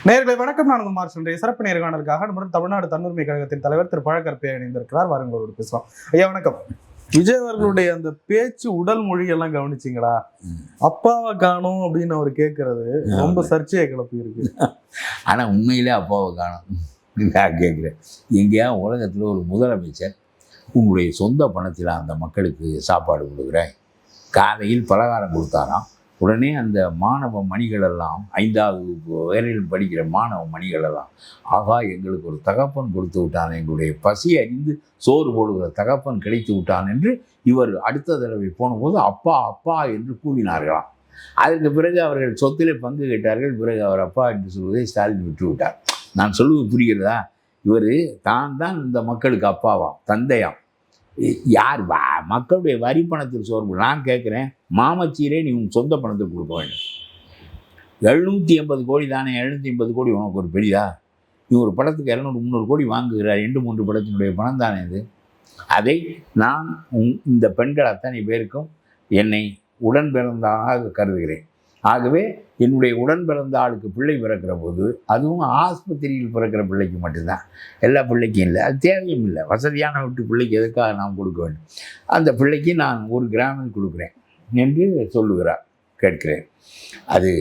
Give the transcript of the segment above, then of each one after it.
நேயர்களே வணக்கம். நான் குமார் இன்றைய சிறப்பு நேர்காணலுக்காக நம்முடன் தமிழ்நாடு தன்னுரிமை கழகத்தின் தலைவர் திரு பழக்கற்பையா இணைந்திருக்கிறார். வாருங்களோடு பேசலாம். ஐயா வணக்கம். விஜய் அவர்களுடைய அந்த பேச்சு உடல் மொழி எல்லாம் கவனிச்சிங்களா? அப்பாவை காணும் அப்படின்னு அவர் கேட்கறது ரொம்ப சர்ச்சையை கிளப்பி இருக்கு. ஆனா உண்மையிலே அப்பாவை காணும் நான் கேட்குறேன். எங்கேயா உலகத்தில் ஒரு முதலமைச்சர் உங்களுடைய சொந்த பணத்தில் அந்த மக்களுக்கு சாப்பாடு கொடுக்குறேன், காலையில் பலகாரம் கொடுத்தாராம், உடனே அந்த மாணவ மணிகளெல்லாம் 5வது வரையில் படிக்கிற மாணவ மணிகளெல்லாம், ஆகா எங்களுக்கு ஒரு தகப்பன் கொடுத்து விட்டான், எங்களுடைய பசி அறிந்து சோறு போடுகிற தகப்பன் கிடைத்து விட்டான் என்று இவர் அடுத்த தடவை போனபோது அப்பா அப்பா என்று கூவினார்களாம். அதற்கு பிறகு அவர்கள் சொத்திலே பங்கு கேட்டார்கள். பிறகு அவர் அப்பா என்று சொல்வதை ஸ்டாலின் விட்டு விட்டார். நான் சொல்லுவது புரிகிறதா? இவர் தான் இந்த மக்களுக்கு அப்பாவாம், தந்தையாம். யார் மக்களுடைய வரி பணத்தில் சோறு? நான் கேட்குறேன், மாமச்சீரே நீ உன் சொந்த பணத்துக்கு கொடுக்க வேண்டும். 780 கோடி தானே, 780 கோடி உனக்கு ஒரு பெரிதா? நீ ஒரு படத்துக்கு 200-300 கோடி வாங்குகிறார், 2-3 படத்தினுடைய பணம் தானே இது. அதை நான் இந்த பெண்கள் அத்தனை பேருக்கும் என்னை உடன் பிறந்ததாக கருதுகிறேன். ஆகவே என்னுடைய உடன் பிறந்த ஆளுக்கு பிள்ளை பிறக்கிற போது, அதுவும் ஆஸ்பத்திரியில் பிறக்கிற பிள்ளைக்கு மட்டும்தான், எல்லா பிள்ளைக்கும் இல்லை, அது தேவையும் இல்லை. வசதியான வீட்டு பிள்ளைக்கு எதுக்காக நாம் கொடுக்க வேண்டும்? அந்த பிள்ளைக்கு நான் 1 கிராமில் கொடுக்குறேன் என்று சொல்லுகிறார், கேட்கிறேன். அது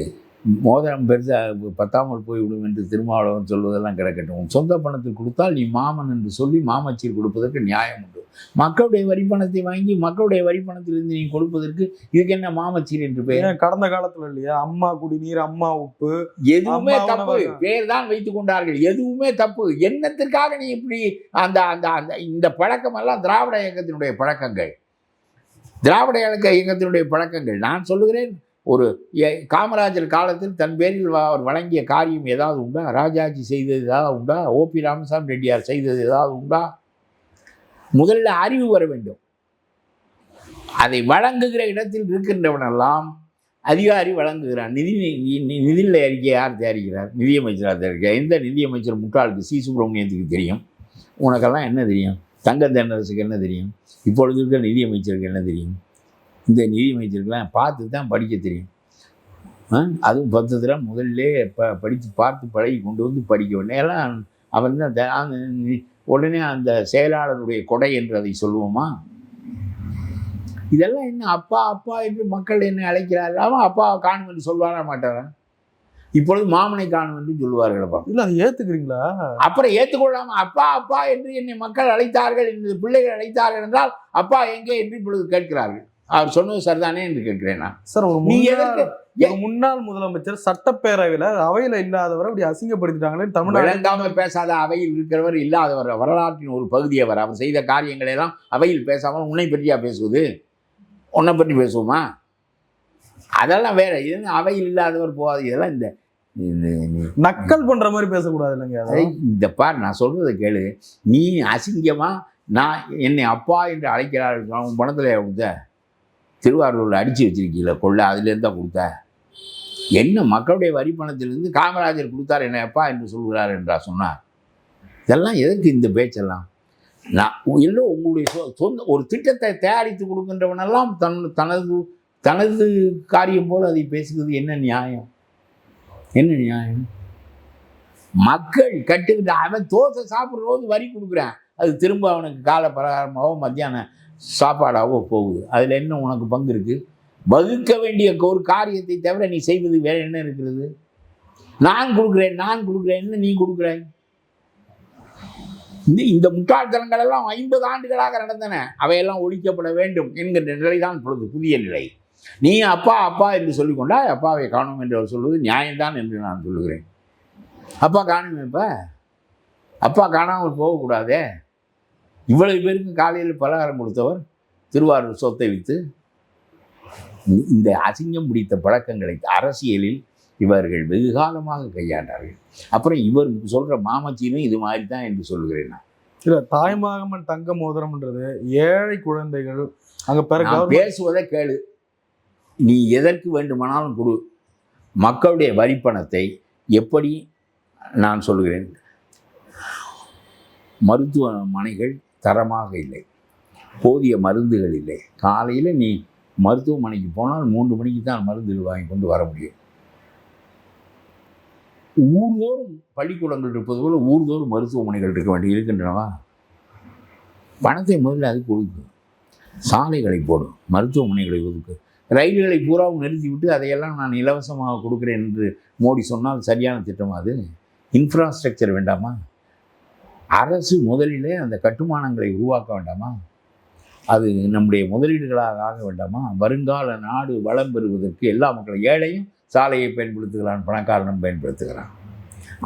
மோதிரம் பெருசாக பத்தாமல் போய்விடும் என்று திருமாவளவன் சொல்வதெல்லாம் கிடக்கட்டும். சொந்த பணத்தில் கொடுத்தால் நீ மாமன் என்று சொல்லி மாமச்சீர் கொடுப்பதற்கு நியாயம் உண்டு. மக்களுடைய வரி பணத்தை வாங்கி மக்களுடைய வரி பணத்திலிருந்து நீ கொடுப்பதற்கு இதுக்கு என்ன மாமச்சீர் என்று பெயர்? கடந்த காலத்துல இல்லையா, அம்மா குடிநீர், அம்மா உப்பு, எதுவுமே தப்பு. பேர் தான் வைத்துக் கொண்டார்கள், எதுவுமே தப்பு. என்னத்திற்காக நீ இப்படி அந்த அந்த அந்த இந்த பழக்கமெல்லாம் திராவிட இயக்கத்தினுடைய பழக்கங்கள், திராவிட இயக்கத்தினுடைய பழக்கங்கள். நான் சொல்லுகிறேன், ஒரு காமராஜர் காலத்தில் தன் பேரில் அவர் வழங்கிய காரியம் ஏதாவது உண்டா? ராஜாஜி செய்தது ஏதாவது உண்டா? ஓபி ராமசாமி ரெட்டியார் செய்தது ஏதாவது உண்டா? முதல்ல அறிவு வர வேண்டும். அதை வழங்குகிற இடத்தில் இருக்கின்றவனெல்லாம் அதிகாரி வழங்குகிறான். நிதிநிலை அறிக்கை யார் தயாரிக்கிறார்? நிதியமைச்சராக தயாரிக்கிறார். எந்த நிதியமைச்சர் முட்டாளுக்கு? சி சுப்பிரமணியத்துக்கு தெரியும். உனக்கெல்லாம் என்ன தெரியும்? தங்க தென்னரசுக்கு என்ன தெரியும்? இப்பொழுது இருக்கிற நிதியமைச்சருக்கு என்ன தெரியும்? இந்த நிதியமைச்சருக்கெல்லாம் பார்த்து தான் படிக்க தெரியும். அதுவும் 10 தடவை முதல்ல படித்து பார்த்து பழகி கொண்டு வந்து படிக்க வேண்டும். எல்லாம் அவன் தான் உடனே அந்த செயலாளருடைய கொடை என்று அதை சொல்லுவோமா? இதெல்லாம் என்ன அப்பா அப்பா என்று மக்கள் என்னை அழைக்கிறார்கள். அவன் அப்பா காணும் என்று சொல்வாரா மாட்டாரா? இப்பொழுது மாமனை காணும் என்று சொல்லுவார்கள். இல்லை, அதை ஏற்றுக்கிறீங்களா? அப்புறம் ஏற்றுக்கொள்ளாமல் அப்பா அப்பா என்று என்னை மக்கள் அழைத்தார்கள், என்று பிள்ளைகள் அழைத்தார்கள் என்றால் அப்பா எங்கே என்று இப்பொழுது கேட்கிறார்கள். அவர் சொன்னது சரிதானே என்று கேட்கிறேன் நான். சார், முன்னாள் முதலமைச்சர் சட்டப்பேரவையில் அவையில் இல்லாதவரை அப்படி அசிங்கப்படுத்திட்டாங்களே. தமிழ்நாடு பேசாத அவையில் இருக்கிறவர் இல்லாதவர், வரலாற்றின் ஒரு பகுதி அவர். அவர் செய்த காரியங்களை எல்லாம் அவையில் பேசாமல் உன்னை பற்றியா பேசுவது? உன்னை பற்றி பேசுவோமா? அதெல்லாம் வேற. இது அவையில் இல்லாதவர் போகாது. இதெல்லாம் இந்த நக்கல் பண்ற மாதிரி பேசக்கூடாது இல்லைங்க. இந்த பார், நான் சொல்றதை கேளு. நீ அசிங்கமா நான் என்னை அப்பா என்று அழைக்கிறார்கள். உன் பணத்தில் கொடுத்த திருவாரூரில் அடித்து வச்சிருக்கீங்கள கொள்ள, அதுலேருந்து தான் கொடுத்த. என்ன மக்களுடைய வரி பணத்திலிருந்து காமராஜர் கொடுத்தார், என்னை அப்பா என்று சொல்கிறார் என்றா சொன்னார்? இதெல்லாம் எதற்கு இந்த பேச்செல்லாம்? நான் எல்லோ உங்களுடைய சொந்த ஒரு திட்டத்தை தயாரித்து கொடுக்கின்றவனெல்லாம் தனது தனது காரியம் போல் அதை பேசுகிறது என்ன நியாயம்? என்ன நியாயம்? மக்கள் கட்டுக்கிட்ட அவன் தோசை சாப்பிட்ற போது வரி கொடுக்குறான், அது திரும்ப அவனுக்கு காலை பலகாரமாகவோ மத்தியானம் சாப்பாடாகவோ போகுது. அதில் என்ன உனக்கு பங்கு இருக்குது? வகுக்க வேண்டிய ஒரு காரியத்தை தவிர நீ செய்வது வேற என்ன இருக்கிறது? நான் கொடுக்குறேன் என்ன நீ கொடுக்குறாய்? இந்த முட்டாள்தனங்கள் எல்லாம் 50 ஆண்டுகளாக நடந்தன. அவையெல்லாம் ஒழிக்கப்பட வேண்டும் என்கின்ற நிலைதான் இப்பொழுது புதிய நிலை. நீ அப்பா அப்பா என்று சொல்லிக்கொண்டா அப்பாவை காணும் என்று அவர் சொல்வது நியாயம்தான் என்று நான் சொல்லுகிறேன். அப்பா காணுமே, இப்போ அப்பா காணாமல் போகக்கூடாதே. இவ்வளவு பேருக்கு காலையில் பலகாரம் கொடுத்தவர் திருவாரூர் சொத்தை விற்று. இந்த அசிங்கம் பிடித்த பழக்கங்களை அரசியலில் இவர்கள் வெகு காலமாக கையாண்டார்கள். அப்புறம் இவர் சொல்கிற மாமச்சீனும் இது மாதிரி தான் என்று சொல்லுகிறேன் நான். இல்லை, தாய்மாமன் தங்க மோதிரம்ன்றது ஏழை குழந்தைகள் அங்கே பேசுவதை கேளு. நீ எதற்கு வேண்டுமானாலும் கொடு. மக்களுடைய வரிப்பணத்தை எப்படி நான் சொல்லுகிறேன், மருத்துவமனைகள் தரமாக இல்லை, போதிய மருந்துகள் இல்லை. காலையில் நீ மருத்துவமனைக்கு போனால் 3 மணிக்கு தான் மருந்துகள் வாங்கி கொண்டு வர முடியும். ஊர்தோறும் பள்ளிக்கூடங்கள் இருப்பது போல ஊர்தோறும் மருத்துவமனைகள் இருக்கின்றனவா? பணத்தை முதல்ல அதுக்கு ஒதுக்கு. சாலைகளை போடும், மருத்துவமனைகளை ஒதுக்கு. ரயில்களை பூராவும் நிறுத்திவிட்டு அதையெல்லாம் நான் இலவசமாக கொடுக்குறேன் என்று மோடி சொன்னால் சரியான திட்டம் அது? இன்ஃப்ராஸ்ட்ரக்சர் வேண்டாமா? அரசு முதலிலே அந்த கட்டுமானங்களை உருவாக்க வேண்டாமா? அது நம்முடைய முதலீடுகளாக ஆக வேண்டாமா? வருங்கால நாடு வளம் பெறுவதற்கு எல்லா மக்களும், ஏழையும் சாலையை பயன்படுத்துகிறான், பணக்காரனும் பயன்படுத்துகிறான்.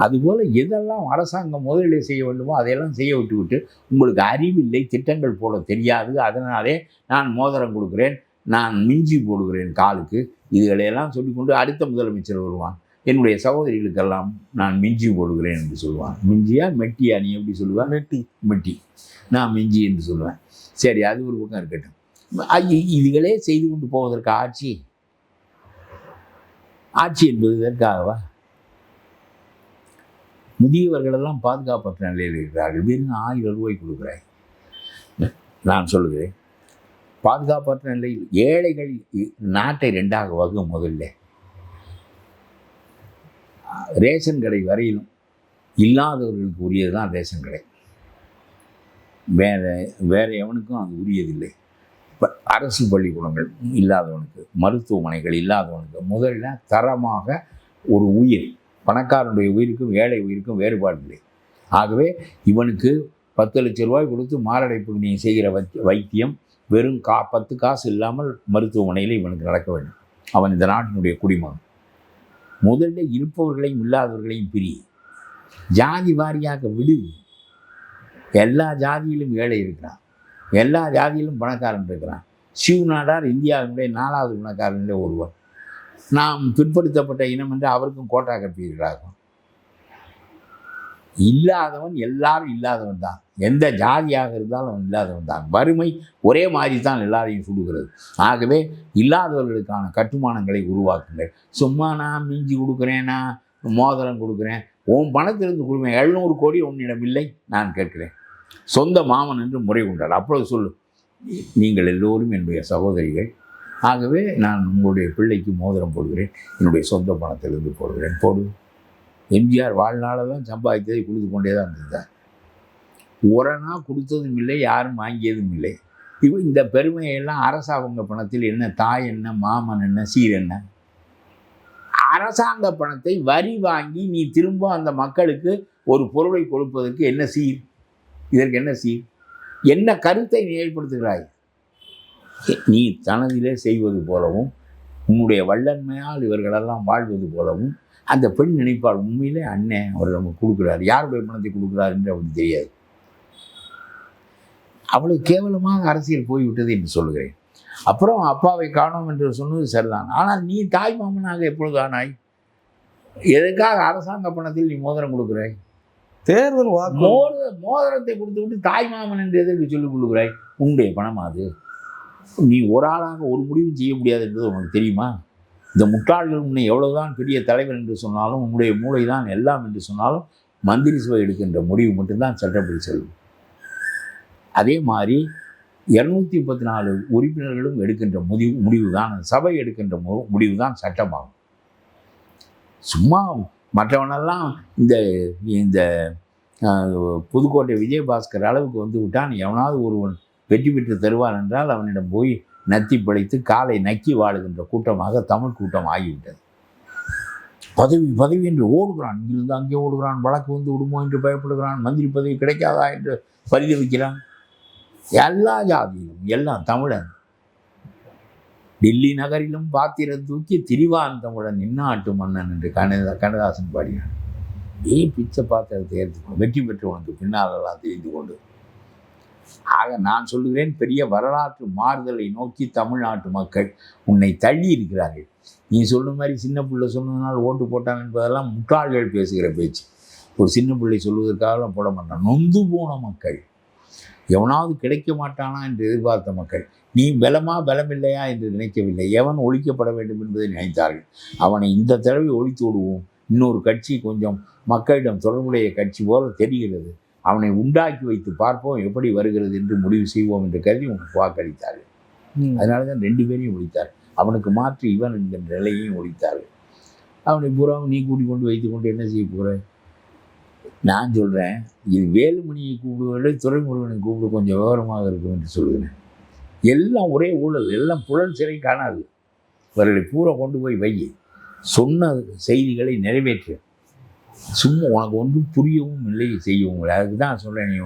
அதுபோல் எதெல்லாம் அரசாங்கம் முதலீடு செய்ய வேண்டுமோ அதையெல்லாம் செய்ய விட்டுவிட்டு, உங்களுக்கு அறிவில்லை, திட்டங்கள் போட தெரியாது, அதனாலே நான் மோதிரம் கொடுக்குறேன், நான் மிஞ்சி போடுகிறேன் காலுக்கு, இதுகளையெல்லாம் சொல்லிக்கொண்டு அடுத்த முதலமைச்சர் வருவான். என்னுடைய சகோதரிகளுக்கெல்லாம் நான் மிஞ்சி போடுகிறேன் என்று சொல்லுவான். மிஞ்சியா மெட்டியா? நீ எப்படி சொல்லுவேன்? மெட்டி. நான் மிஞ்சி என்று சொல்லுவேன். சரி, அது ஒரு பக்கம் இருக்கட்டும். இதுகளே செய்து கொண்டு போவதற்கு ஆட்சி என்பது இதற்காகவா? முதியவர்களெல்லாம் பாதுகாப்பற்ற நிலையில் இருக்கிறார்கள். வெறும் 1000 ரூபாய் கொடுக்குறாய். நான் சொல்லுகிறேன், பாதுகாப்பற்ற நிலையில் ஏழைகள் நாட்டை 2ஆக வகும். முதல்ல ரேஷன் கடை வரையிலும் இல்லாதவர்களுக்கு உரியது தான் ரேஷன் கடை. வேற எவனுக்கும் அது உரியதில்லை. அரசு பள்ளிக்கூடங்கள் இல்லாதவனுக்கு, மருத்துவமனைகள் இல்லாதவனுக்கு முதல்ல தரமாக ஒரு உயிர், பணக்காரனுடைய உயிருக்கும் ஏழை உயிருக்கும் வேறுபாடு இல்லை. ஆகவே இவனுக்கு 10 லட்சம் ரூபாய் கொடுத்து மாரடைப்பு நீ செய்கிற வைத்தியம் வெறும் 10 காசு இல்லாமல் மருத்துவமனையில் இவனுக்கு நடக்க வேண்டும். அவன் இந்த நாட்டினுடைய குடிமகன். முதல்ல இருப்பவர்களையும் இல்லாதவர்களையும் பிரி. ஜாதி வாரியாக விடு. எல்லா ஜாதியிலும் ஏழை இருக்கிறான், எல்லா ஜாதியிலும் பணக்காரன் இருக்கிறான். சிவநாடார் இந்தியாவினுடைய 4வது பணக்காரனிலே ஒருவர். நாம் பிற்படுத்தப்பட்ட இனம் என்று அவருக்கும் கோட்டா கட்டியிருக்கிறார்கள். இல்லாதவன் எல்லாரும் இல்லாதவன் தான். எந்த ஜாதியாக இருந்தாலும் அவன் இல்லாதவன் தான். வறுமை ஒரே மாதிரி தான் எல்லாரையும் சுடுகிறது. ஆகவே இல்லாதவர்களுக்கான கட்டுமானங்களை உருவாக்குங்கள். சும்மா நான் மிஞ்சி கொடுக்குறேன், நான் மோதிரம் கொடுக்குறேன், உன் பணத்திலிருந்து கொடுப்பேன், 700 கோடி உன்னிடம் இல்லை நான் கேட்கிறேன், சொந்த மாமன் என்று முறை கொண்டார். அப்பொழுது சொல்லு, நீங்கள் எல்லோரும் என்னுடைய சகோதரிகள். ஆகவே நான் உங்களுடைய பிள்ளைக்கு மோதிரம் போடுகிறேன், என்னுடைய சொந்த பணத்திலிருந்து போடுகிறேன். போடு. எம்ஜிஆர் வாழ்நாளெல்லாம் சம்பாதித்ததை கொடுத்து கொண்டே தான் இருந்தார். உரனா கொடுத்ததும் இல்லை, யாரும் வாங்கியதும் இல்லை. இப்போ இந்த பெருமையெல்லாம் அரசாங்க பணத்தில் என்ன தாய் என்ன, மாமன் என்ன, சீர் என்ன? அரசாங்க பணத்தை வரி வாங்கி நீ திரும்ப அந்த மக்களுக்கு ஒரு பொருளை கொடுப்பதற்கு என்ன சீர்? இதற்கு என்ன சீர்? என்ன கருத்தை நீ ஏற்படுத்துகிறாய்? நீ தனதிலே செய்வது போலவும் உன்னுடைய வல்லன்மையால் இவர்களெல்லாம் வாழ்வது போலவும் அந்த பெண் நினைப்பாள், உண்மையிலே அண்ணன் அவர் நமக்கு கொடுக்குறாரு, யாருடைய பணத்தை கொடுக்குறாரு என்று அவளுக்கு தெரியாது. அவளுக்கு கேவலமாக அரசியல் போய்விட்டது என்று சொல்லுகிறேன். அப்புறம் அப்பாவை காணோம் என்று சொன்னது சரிதான். ஆனால் நீ தாய் மாமனாக எப்பொழுது ஆனாய்? எதுக்காக அரசாங்க பணத்தில் நீ மோதிரம் கொடுக்குறாய்? தேர்தல் மோதிரத்தை கொடுத்து விட்டு தாய் மாமன் என்று எதற்கு சொல்லிக் கொடுக்குறாய்? உன்னுடைய பணம் அது. நீ ஒரு ஆளாக ஒரு முடிவும் செய்ய முடியாது என்பது உனக்கு தெரியுமா? இந்த முட்டாள்கள் உன்னை எவ்வளவுதான் பெரிய தலைவர் என்று சொன்னாலும், உன்னுடைய மூளை தான் எல்லாம் என்று சொன்னாலும், மந்திரி சபை எடுக்கின்ற முடிவு மட்டும்தான் சட்டப்படி செல்லும். அதே மாதிரி 234 உறுப்பினர்களும் எடுக்கின்ற முடிவு தான், சபை எடுக்கின்ற முடிவு தான் சட்டமாகும். சும்மா மற்றவனெல்லாம் இந்த புதுக்கோட்டை விஜயபாஸ்கர் அளவுக்கு வந்து விட்டான், எவனாவது ஒருவன் வெற்றி பெற்று தருவான் என்றால் அவனிடம் போய் நத்தி படைத்து காலை நக்கி வாழுகின்ற கூட்டமாக தமிழ் கூட்டம் ஆகிவிட்டது. பதவி என்று ஓடுகிறான், இங்கிருந்து அங்கே ஓடுகிறான், வழக்கு வந்து விடுமோ என்று பயப்படுகிறான், மந்திரி பதவி கிடைக்காதா என்று பரிதவிக்கிறான். எல்லா ஜாதியிலும் எல்லாம் தமிழன். டெல்லி நகரிலும் பாத்திரம் தூக்கி திரிவான் தமிழன் இந்நாட்டு மன்னன் என்று கண்ணதாசன் பாடினான். பிச்சை பாத்திரத்தை ஏற்றுக்கொண்டு வெற்றி பெற்றவனுக்கு பின்னாலெல்லாம் தெரிந்து கொண்டு. ஆக நான் சொல்லுகிறேன், பெரிய வரலாற்று மாறுதலை நோக்கி தமிழ்நாட்டு மக்கள் உன்னை தள்ளி இருக்கிறார்கள். நீ சொல்லும் மாதிரி சின்ன பிள்ளை சொன்னதுனால் ஓட்டு போட்டான் என்பதெல்லாம் முட்டாள்கள் பேசுகிற பேச்சு. ஒரு சின்ன பிள்ளை சொல்வதற்காக போட மாட்டான். நொந்து போன மக்கள், எவனாவது கிடைக்க மாட்டானா என்று எதிர்பார்த்த மக்கள், நீ பலம் இல்லையா என்று நினைக்கவில்லை. எவன் ஒழிக்கப்பட வேண்டும் என்பதை நினைத்தார்கள். அவனை இந்த தடவை ஒழித்து விடுவோம், இன்னொரு கட்சி கொஞ்சம் மக்களிடம் தொடர்புடைய கட்சி போல தெரிகிறது, அவனை உண்டாக்கி வைத்து பார்ப்போம் எப்படி வருகிறது என்று முடிவு செய்வோம் என்று கருதி உனக்கு வாக்களித்தார்கள். அதனால தான் 2 பேரையும் ஒழித்தார். அவனுக்கு மாற்றி இவன் என்கின்ற நிலையையும் ஒழித்தார்கள். அவனை பூரா நீ கூட்டி கொண்டு வைத்து கொண்டு என்ன செய்ய போகிற? நான் சொல்கிறேன், இது வேலுமணியை கூப்பிடுவதை துரைமுருகனை கூப்பிடு, கொஞ்சம் விவரமாக இருக்கும் என்று சொல்கிறேன். எல்லாம் ஒரே ஊழல், எல்லாம் புலன் சிறை காணாது. அவர்களை பூரா கொண்டு போய் வை, சொன்ன செய்திகளை நிறைவேற்று. சும்மா உனக்கு ஒன்றும் புரியவும் இல்லை, செய்யவும் இல்லை. அதுக்கு தான் சொல்கிறேன், நீ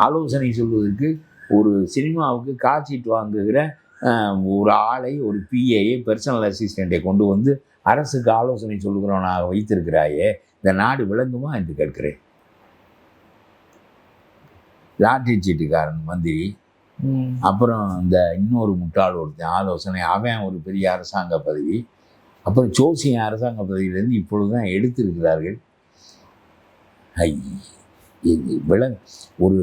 ஆலோசனை சொல்வதற்கு ஒரு சினிமாவுக்கு காட்சிட்டு வாங்குகிற ஒரு ஆளை, ஒரு பிஏயை, பர்சனல் அசிஸ்டண்ட்டை கொண்டு வந்து அரசுக்கு ஆலோசனை சொல்லுகிறவனாக வைத்திருக்கிறாயே, இந்த நாடு விளங்குமா என்று கேட்கிறேன். லாட்டரி சீட்டுக்காரன் மந்திரி, அப்புறம் இந்த இன்னொரு முட்டாள் ஒருத்தன் ஆலோசனை, அவன் ஒரு பெரிய அரசாங்க பதவி, அப்புறம் ஜோசியன் அரசாங்க பதவியிலேருந்து இப்பொழுது தான் எடுத்திருக்கிறார்கள். ஒரு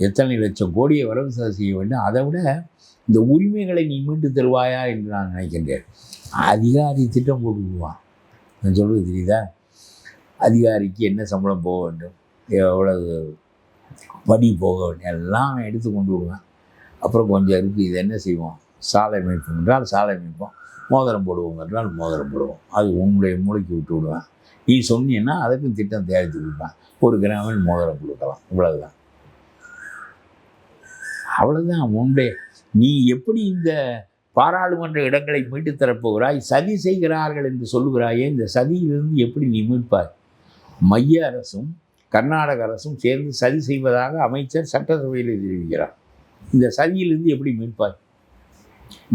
எத்தனை லட்சம் கோடியை வரவு செய்ய வேண்டும். அதை விட இந்த உரிமைகளை நீ மீட்டு தருவாயா என்று நான் நினைக்கின்றேன். அதிகாரி திட்டம் போட்டுக்குவான். நான் சொல்கிறது தெரியுதா? அதிகாரிக்கு என்ன சம்பளம் போக வேண்டும், எவ்வளவு படி போக வேண்டும், எல்லாம் எடுத்து கொண்டு விடுவேன். அப்புறம் கொஞ்சம் இருக்குது, இது என்ன செய்வோம், சாலை அமைப்போம் என்றால் சாலை அமைப்போம், மோதிரம் போடுவோம் என்றால் மோதிரம் போடுவோம். அது உன்னுடைய மூளைக்கு விட்டு விடுவேன். நீ சொன்னீன்னா அதுக்கும் திட்டம் தயாரித்து கொடுப்பேன். 1 கிராமில் மோதிரம் கொடுக்கலாம், இவ்வளவுதான். அவ்வளோதான் உன்னுடைய. நீ எப்படி இந்த பாராளுமன்ற இடங்களை மீட்டு தரப்போகிறாய்? சதி செய்கிறார்கள் என்று சொல்லுகிறாயே, இந்த சதியிலிருந்து எப்படி நீ மீட்பாய்? மைய அரசும் கர்நாடக அரசும் சேர்ந்து சதி செய்வதாக அமைச்சர் சட்டசபையில் தெரிவிக்கிறார். இந்த சதியிலிருந்து எப்படி மீட்பாய்?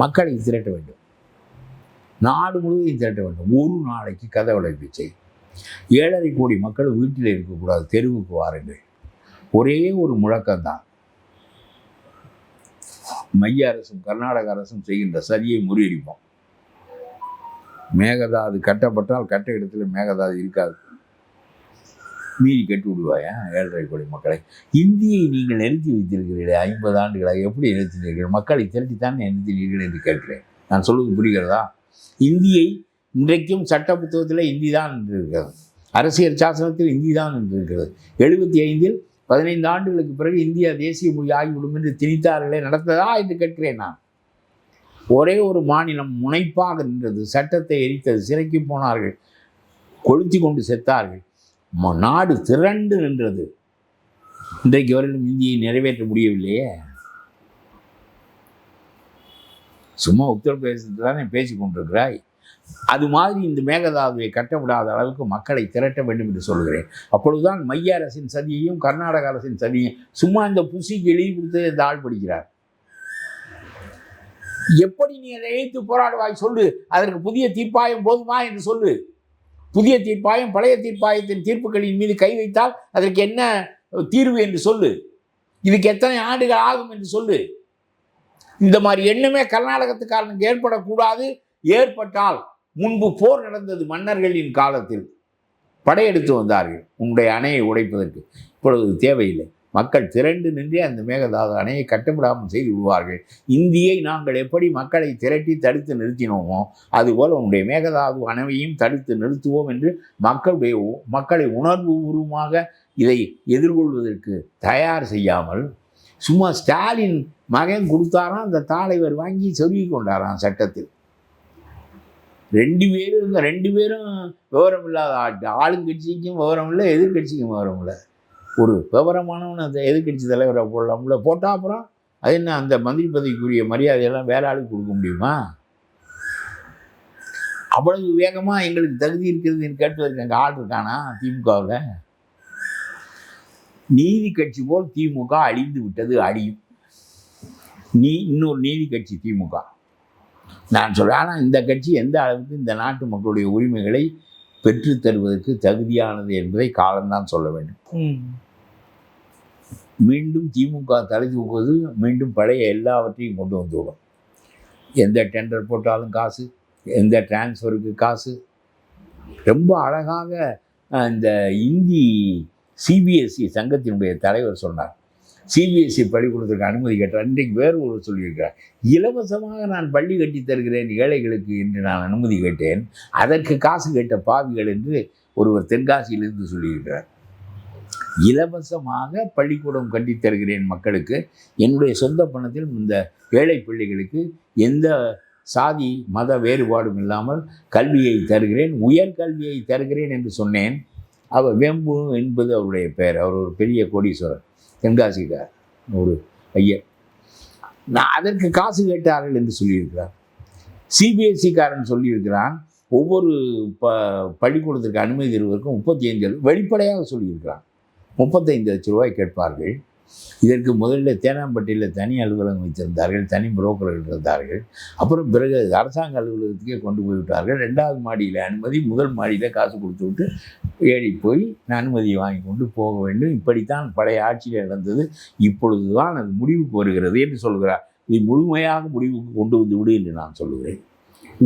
மக்களை திரட்ட வேண்டும், நாடு முழுவதும் திரட்ட வேண்டும். ஒரு நாளைக்கு கதவடைப்பு செய். 7.5 கோடி மக்கள் வீட்டில் இருக்கக்கூடாது, தெருவுக்கு வாருங்கள். ஒரே ஒரு முழக்கம்தான். மைய அரசும் கர்நாடக அரசும் செய்கின்ற சதியை முறியடிப்போம். மேகதாது கட்டப்பட்டால் கட்ட இடத்துல மேகதாது இருக்காது, மீறி கட்டி விடுவாயா 7.5 கோடி மக்களை? இந்தியை நீங்கள் நிறுத்தி வைத்திருக்கிறீர்கள் 50 ஆண்டுகளாக. எப்படி நிறுத்தினீர்கள்? மக்களை திரட்டித்தான் நிறுத்தினீர்கள் என்று கேட்கிறேன். நான் சொல்வது புரிகிறதா? இந்தியை இன்றைக்கும் சட்ட புத்தகத்தில் இந்தி தான் என்று இருக்கிறது, அரசியல் சாசனத்தில் இந்தி தான் என்று இருக்கிறது. 75இல் 15 ஆண்டுகளுக்கு பிறகு இந்தியா தேசிய மொழி ஆகிவிடும் என்று திணித்தார்களே, நடந்ததா என்று கேட்கிறேன் நான். ஒரே ஒரு மாநிலம் முனைப்பாக நின்றது, சட்டத்தை எரித்தது, சிறைக்கு போனார்கள், கொளுத்தி கொண்டு செத்தார்கள், நாடு திரண்டு நின்றது. இன்றைக்கு வரையிலும் இந்தியை நிறைவேற்ற முடியவில்லையே. சும்மா உத்தரப்பிரதேசத்தில் தானே பேசி கொண்டிருக்கிறாய். அது மாதிரி இந்த மேகதாதுவை கட்டவிடாத அளவுக்கு மக்களை திரட்ட வேண்டும் என்று சொல்கிறேன். அப்பொழுதுதான் மைய அரசின் சதியையும் கர்நாடக அரசின் சதியையும், சும்மா இந்த புசிக்கு எழுதி கொடுத்து இந்த ஆள் படிக்கிறார். எப்படி நீ அதை எதிர்த்து போராடுவாய் சொல்லு. அதற்கு புதிய தீர்ப்பாயம் போதுமா என்று சொல்லு. புதிய தீர்ப்பாயம் பழைய தீர்ப்பாயத்தின் தீர்ப்புகளின் மீது கை வைத்தால் அதற்கு என்ன தீர்வு என்று சொல்லு. இதுக்கு எத்தனை ஆண்டுகள் ஆகும் என்று சொல்லு. இந்த மாதிரி எண்ணமே கர்நாடகத்துக்காரனுக்கு ஏற்படக்கூடாது. ஏற்பட்டால், முன்பு போர் நடந்தது மன்னர்களின் காலத்தில், படையெடுத்து வந்தார்கள் உன்னுடைய அணையை உடைப்பதற்கு. இப்பொழுது தேவையில்லை. மக்கள் திரண்டு நின்றே அந்த மேகதாது அணையை கட்டப்படாமல் செய்து விடுவார்கள். இந்தியை நாங்கள் எப்படி மக்களை திரட்டி தடுத்து நிறுத்தினோமோ, அதுபோல் உன்னுடைய மேகதாது அணையையும் தடுத்து நிறுத்துவோம் என்று மக்களை உணர்வு பூர்வமாக இதை எதிர்கொள்வதற்கு தயார் செய்யாமல், சும்மா ஸ்டாலின் மகன் கொடுத்தாராம், அந்த தலைவர் வாங்கி சொருகி கொண்டாராம் சட்டத்தில். 2 பேரும் விவரம் இல்லாத ஆளுங்கட்சிக்கும் விவரம் இல்லை, எதிர்கட்சிக்கும் விவரம் இல்லை. ஒரு விவரமானவன் அந்த எதிர்கட்சி தலைவரை போடலாம்ல, போட்டால் அப்புறம் அது என்ன, அந்த மந்திரி பதவிக்குரிய மரியாதையெல்லாம் வேற ஆளுக்கு கொடுக்க முடியுமா? அவ்வளவு வேகமாக எங்களுக்கு தகுதி இருக்கிறதுன்னு கேட்பதற்கு அங்கே ஆள் இருக்கானா திமுகவில்? நீதி கட்சி போல் திமுக அழிந்து விட்டது, அழியும். இன்னொரு நீதி கட்சி திமுக நான் சொல்கிறேன். ஆனால் இந்த கட்சி எந்த அளவுக்கு இந்த நாட்டு மக்களுடைய உரிமைகளை பெற்றுத் தருவதற்கு தகுதியானது என்பதை காலம்தான் சொல்ல வேண்டும். மீண்டும் திமுக தலை தூக்குவது மீண்டும் பழைய எல்லாவற்றையும் கொண்டு வந்துவிடும். எந்த டெண்டர் போட்டாலும் காசு, எந்த டிரான்ஸ்ஃபருக்கு காசு. ரொம்ப அழகாக இந்த இந்தி சிபிஎஸ்சி சங்கத்தினுடைய தலைவர் சொன்னார். சிபிஎஸ்சி பள்ளிக்கூடத்துக்கு அனுமதி கேட்டார். இன்றைக்கு வேறு ஒரு சொல்லியிருக்கிறார், இலவசமாக நான் பள்ளி கட்டி தருகிறேன் ஏழைகளுக்கு என்று நான் அனுமதி கேட்டேன், அதற்கு காசு கேட்ட பாவிகள் என்று ஒருவர் தென்காசியிலிருந்து சொல்லியிருக்கிறார். இலவசமாக பள்ளிக்கூடம் கட்டி தருகிறேன் மக்களுக்கு, என்னுடைய சொந்த பணத்தில் இந்த ஏழை பிள்ளைகளுக்கு எந்த சாதி மத வேறுபாடும் இல்லாமல் கல்வியை தருகிறேன், உயர் கல்வியை தருகிறேன் என்று சொன்னேன். அவர் வேம்பு என்பது அவருடைய பெயர். அவர் ஒரு பெரிய கோடீஸ்வரர், தென்காசிக்கார் ஒரு ஐயர். நான் அதற்கு காசு கேட்டார்கள் என்று சொல்லியிருக்கிறார். சிபிஎஸ்சிக்காரன் சொல்லியிருக்கிறான், ஒவ்வொரு பள்ளிக்கூடத்திற்கு அனுமதி தருவதற்கும் 35 வெளிப்படையாக சொல்லியிருக்கிறான். 35 லட்ச ரூபாய் கேட்பார்கள். இதற்கு முதலில் தேனாம்பட்டியில் தனி அலுவலகம் வைத்திருந்தார்கள், தனி புரோக்கர்கள் இருந்தார்கள். அப்புறம் பிறகு அரசாங்க அலுவலகத்துக்கே கொண்டு போய்விட்டார்கள். 2வது மாடியில் அனுமதி, முதல் மாடியில் காசு கொடுத்து விட்டு ஏறி போய் அனுமதியை வாங்கி கொண்டு போக வேண்டும். இப்படித்தான் பழைய ஆட்சியில் நடந்தது. இப்பொழுது தான் அது முடிவுக்கு வருகிறது என்று சொல்கிறார். இதை முழுமையாக முடிவுக்கு கொண்டு வந்து விடு என்று நான் சொல்லுகிறேன்.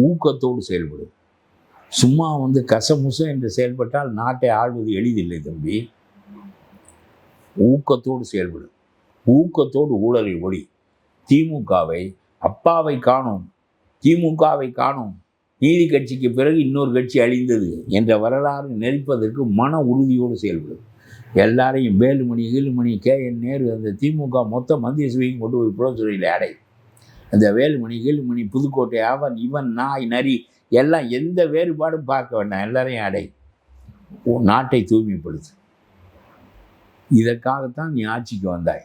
ஊக்கத்தோடு செயல்படும். சும்மா கசமுச என்று செயல்பட்டால் நாட்டை ஆள்வது எளிதில்லை தம்பி. ஊக்கத்தோடு செயல்படும். ஊக்கத்தோடு ஊழலை ஒளி. திமுகவை அப்பாவை காணோம், திமுகவை காணோம், நீதி கட்சிக்கு பிறகு இன்னொரு கட்சி அழிந்தது என்ற வரலாறு நெறிப்பதற்கு மன உறுதியோடு செயல்படும். எல்லாரையும் வேலுமணி கீழுமணி KN நேரு அந்த திமுக மொத்த மந்திரி சபையும் கொண்டு போய் புலத்துறையில் அடை. அந்த வேலுமணி கீழுமணி புதுக்கோட்டை அவன் இவன் நாய் நரி எல்லாம் எந்த வேறுபாடும் பார்க்க வேண்டாம், எல்லாரையும் அடை. நாட்டை தூய்மைப்படுத்து. இதற்காகத்தான் நீ ஆட்சிக்கு வந்தாய்.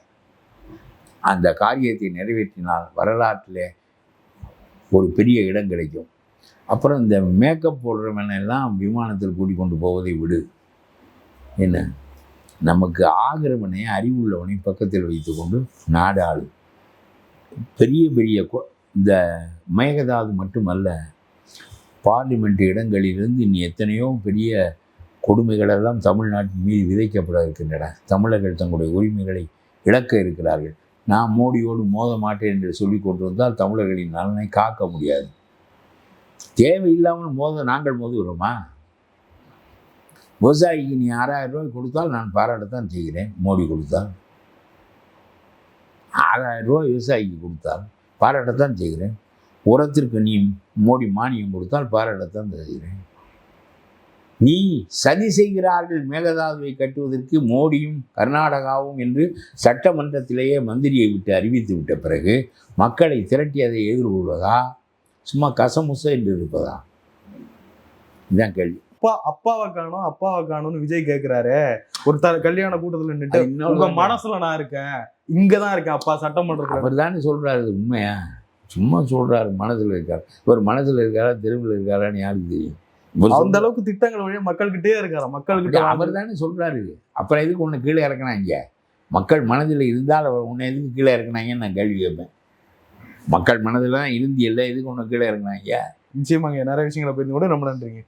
அந்த காரியத்தை நிறைவேற்றினால் வரலாற்றிலே ஒரு பெரிய இடம் கிடைக்கும். அப்புறம் இந்த மேக்கப் போடுறவனெல்லாம் விமானத்தில் கூட்டிக் கொண்டு போவதை விடு. என்ன, நமக்கு ஆகிறவனை அறிவுள்ளவனை பக்கத்தில் வைத்துக்கொண்டு நாடு ஆளு. பெரிய பெரிய இந்த மேகதாது மட்டுமல்ல, பார்லிமெண்ட் இடங்களிலிருந்து இனி எத்தனையோ பெரிய கொடுமைகளெல்லாம் தமிழ்நாட்டின் மீது விதைக்கப்பட இருக்கின்றன. தமிழர்கள் தங்களுடைய உரிமைகளை இழக்க இருக்கிறார்கள். நான் மோடியோடு மோத மாட்டேன் என்று சொல்லி கொண்டு வந்தால் தமிழர்களின் நலனை காக்க முடியாது. தேவையில்லாமல் நாங்கள் மோதுகிறோமா? விவசாயிக்கு நீ 6000 ரூபாய் கொடுத்தால் நான் பாராட்டத்தான் செய்கிறேன். மோடி கொடுத்தால் 6000 ரூபாய் விவசாயிக்கு கொடுத்தால் பாராட்டத்தான் செய்கிறேன். உரத்திற்கு நீ மோடி மானியம் கொடுத்தால் பாராட்டத்தான் செய்கிறேன். நீ சதி செய்கிறார்கள் மேகதாதுவை கட்டுவதற்கு மோடியும் கர்நாடகாவும் என்று சட்டமன்றத்திலேயே மந்திரியை விட்டு அறிவித்து விட்ட பிறகு மக்களை திரட்டி அதை எதிர்கொள்வதா, சும்மா கசமுச என்று இருப்பதா? இதுதான் கேள்வி. அப்பாவை காணும்னு விஜய் கேட்கிறாரு. ஒரு கல்யாண கூட்டத்தில் நின்றுட்டு உங்க மனசுல நான் இருக்கேன், இங்கதான் இருக்கேன் அப்பா சட்டமன்றத்தில். அவர் தானே சொல்றாரு. உண்மையா? சும்மா சொல்றாரு மனசுல இருக்காரு. இவர் மனசுல இருக்காரா தெருவில் இருக்காரான்னு யாருக்கு தெரியும்? அந்த அளவுக்கு திட்டங்கள் வழியா மக்கள்கிட்டே இருக்காரா? மக்கள்கிட்ட அவர் தானே சொல்றாரு. அப்புறம் எதுக்கு உன்னை கீழே இறக்கினாங்க? மக்கள் மனதில் இருந்தால் அவர் உன்னை எதுக்கு கீழே இறக்குனாங்கன்னு நான் கேள்வி கேட்பேன். மக்கள் மனதில் தான் இருந்து இல்லை, எதுக்கு உன்னை கீழே இறக்குனாங்க? நிச்சயமாங்க, நிறைய விஷயங்களை போய் கூட ரொம்ப நன்றிங்க.